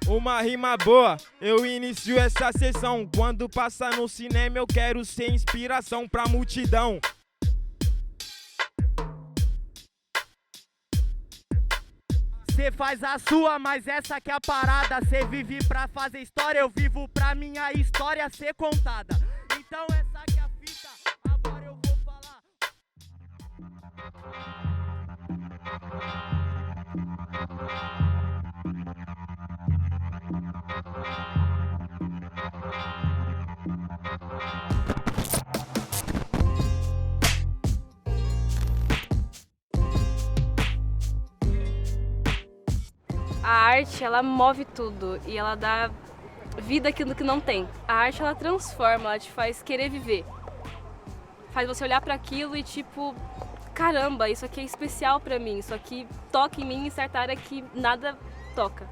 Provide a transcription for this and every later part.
Uma rima boa, eu inicio essa sessão. Quando passa no cinema eu quero ser inspiração pra multidão. Cê faz a sua, mas essa que é a parada. Cê vive pra fazer história, eu vivo pra minha história ser contada. Então essa que é a fita, agora eu vou falar. A arte, ela move tudo e ela dá vida àquilo que não tem. A arte, ela transforma, ela te faz querer viver. Faz você olhar para aquilo e tipo, caramba, isso aqui é especial para mim, isso aqui toca em mim em certa área que nada toca.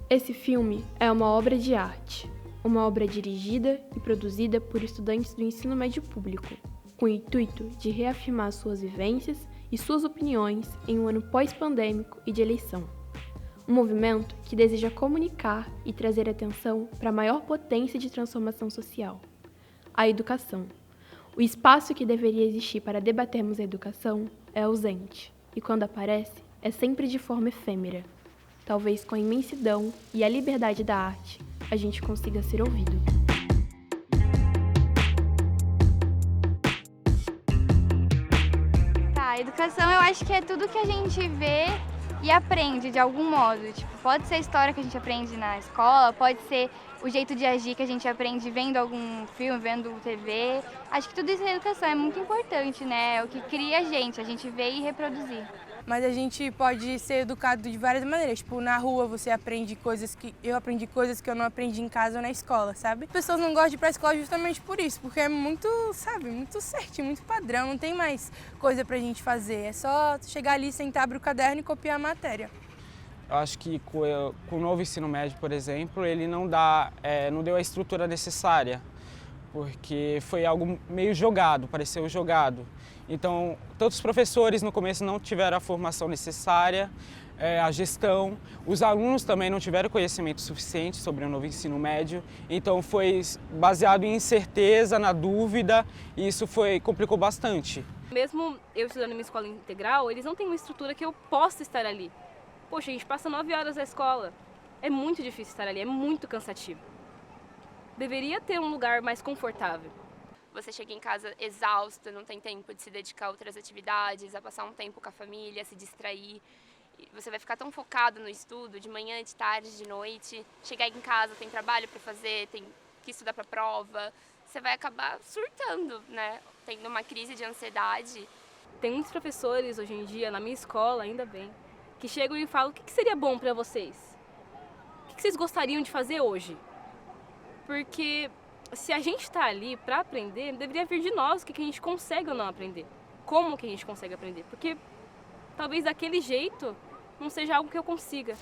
Esse filme é uma obra de arte, uma obra dirigida e produzida por estudantes do ensino médio público, com o intuito de reafirmar suas vivências e suas opiniões em um ano pós-pandêmico e de eleição. Um movimento que deseja comunicar e trazer atenção para a maior potência de transformação social, a educação. O espaço que deveria existir para debatermos a educação é ausente, e quando aparece, é sempre de forma efêmera. Talvez com a imensidão e a liberdade da arte, a gente consiga ser ouvido. Tá, a educação eu acho que é tudo que a gente vê e aprende de algum modo. Tipo, pode ser a história que a gente aprende na escola, pode ser o jeito de agir que a gente aprende vendo algum filme, vendo TV. Acho que tudo isso na educação é muito importante, né? É o que cria a gente vê e reproduzir. Mas a gente pode ser educado de várias maneiras. Tipo, na rua você aprende coisas que... Eu aprendi coisas que eu não aprendi em casa ou na escola, sabe? As pessoas não gostam de ir pra escola justamente por isso, porque é muito, sabe, muito certinho, muito padrão. Não tem mais coisa pra gente fazer. É só chegar ali, sentar, abrir o caderno e copiar a matéria. Eu acho que com o novo ensino médio, por exemplo, ele não deu a estrutura necessária, porque foi algo meio jogado, pareceu jogado. Então, todos os professores no começo não tiveram a formação necessária, a gestão, os alunos também não tiveram conhecimento suficiente sobre o novo ensino médio, então foi baseado em incerteza, na dúvida, e isso complicou bastante. Mesmo eu estudando em uma escola integral, eles não têm uma estrutura que eu possa estar ali. Poxa, a gente passa 9 horas na escola, é muito difícil estar ali, é muito cansativo. Deveria ter um lugar mais confortável. Você chega em casa exausto, não tem tempo de se dedicar a outras atividades, a passar um tempo com a família, a se distrair. Você vai ficar tão focado no estudo, de manhã, de tarde, de noite. Chegar em casa, tem trabalho para fazer, tem que estudar para prova. Você vai acabar surtando, né? Tendo uma crise de ansiedade. Tem muitos professores hoje em dia, na minha escola, ainda bem, que chegam e falam: o que seria bom para vocês? O que vocês gostariam de fazer hoje? Porque se a gente está ali para aprender, deveria vir de nós o que a gente consegue ou não aprender. Como que a gente consegue aprender? Porque talvez daquele jeito não seja algo que eu consiga.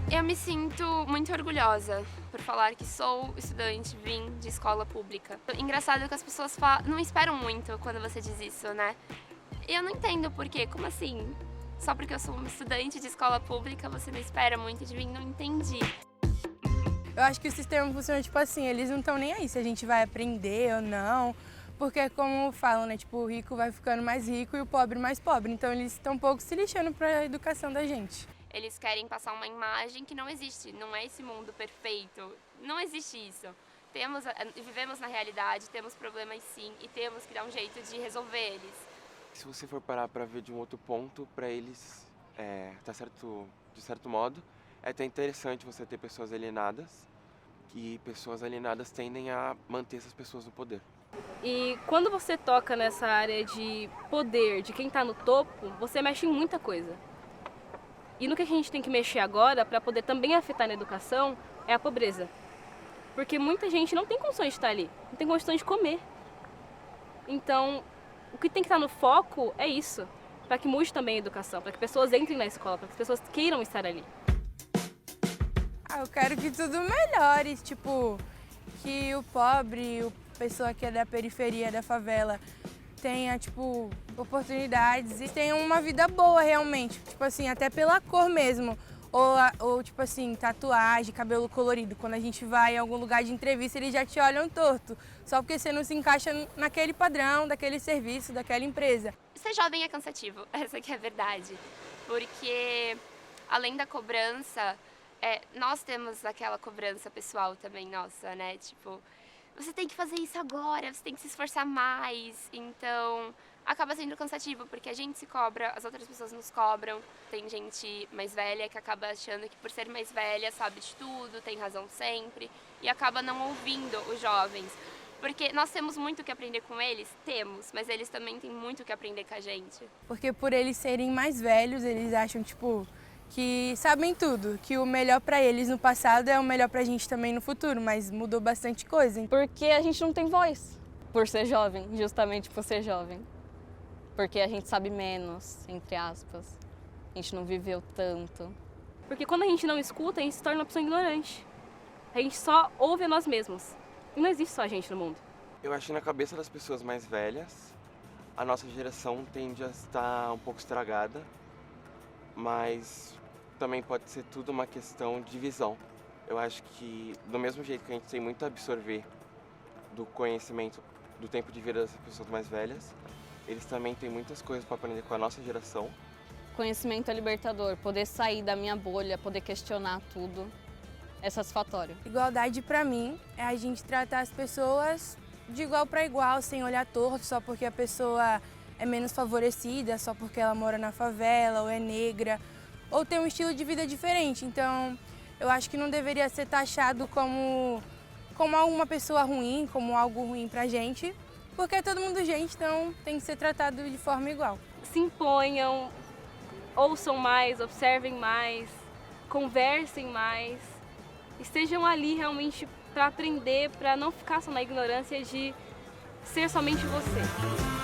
Eu me sinto muito orgulhosa por falar que sou estudante, vim de escola pública. Engraçado que as pessoas não esperam muito quando você diz isso, né? Eu não entendo por quê, como assim? Só porque eu sou uma estudante de escola pública, você não espera muito de mim? Não entendi. Eu acho que o sistema funciona tipo assim, eles não estão nem aí se a gente vai aprender ou não, porque como falam, né, tipo, o rico vai ficando mais rico e o pobre mais pobre, então eles estão um pouco se lixando para a educação da gente. Eles querem passar uma imagem que não existe, não é esse mundo perfeito, não existe isso. Vivemos na realidade, temos problemas sim e temos que dar um jeito de resolver eles. Se você for parar para ver de um outro ponto, para eles, de certo modo, é até interessante você ter pessoas alienadas, e pessoas alienadas tendem a manter essas pessoas no poder. E quando você toca nessa área de poder, de quem está no topo, você mexe em muita coisa. E no que a gente tem que mexer agora, para poder também afetar na educação, é a pobreza. Porque muita gente não tem condições de estar ali, não tem condições de comer. Então, o que tem que estar no foco é isso, para que mude também a educação, para que pessoas entrem na escola, para que as pessoas queiram estar ali. Eu quero que tudo melhore, tipo, que o pobre, a pessoa que é da periferia, da favela, tenha, tipo, oportunidades e tenha uma vida boa realmente. Tipo assim, até pela cor mesmo. Ou tipo assim, tatuagem, cabelo colorido. Quando a gente vai em algum lugar de entrevista, eles já te olham torto. Só porque você não se encaixa naquele padrão, daquele serviço, daquela empresa. Ser jovem é cansativo, essa que é a verdade. Porque, além da cobrança, nós temos aquela cobrança pessoal também nossa, né? Tipo, você tem que fazer isso agora, você tem que se esforçar mais. Então, acaba sendo cansativo, porque a gente se cobra, as outras pessoas nos cobram. Tem gente mais velha que acaba achando que por ser mais velha sabe de tudo, tem razão sempre, e acaba não ouvindo os jovens. Porque nós temos muito o que aprender com eles? Temos, mas eles também têm muito o que aprender com a gente. Porque por eles serem mais velhos, eles acham, tipo, que sabem tudo, que o melhor pra eles no passado é o melhor pra gente também no futuro, mas mudou bastante coisa. Porque a gente não tem voz por ser jovem, justamente por ser jovem. Porque a gente sabe menos, entre aspas. A gente não viveu tanto. Porque quando a gente não escuta, a gente se torna uma pessoa ignorante. A gente só ouve a nós mesmos. E não existe só a gente no mundo. Eu acho que na cabeça das pessoas mais velhas, a nossa geração tende a estar um pouco estragada, mas também pode ser tudo uma questão de visão. Eu acho que do mesmo jeito que a gente tem muito a absorver do conhecimento, do tempo de vida das pessoas mais velhas, eles também têm muitas coisas para aprender com a nossa geração. Conhecimento é libertador, poder sair da minha bolha, poder questionar tudo. É satisfatório. Igualdade pra mim é a gente tratar as pessoas de igual para igual, sem olhar torto, só porque a pessoa é menos favorecida, só porque ela mora na favela ou é negra, ou tem um estilo de vida diferente. Então, eu acho que não deveria ser taxado como alguma pessoa ruim, como algo ruim pra gente, porque é todo mundo gente, então tem que ser tratado de forma igual. Se imponham, ouçam mais, observem mais, conversem mais. Estejam ali realmente para aprender, para não ficar só na ignorância de ser somente você.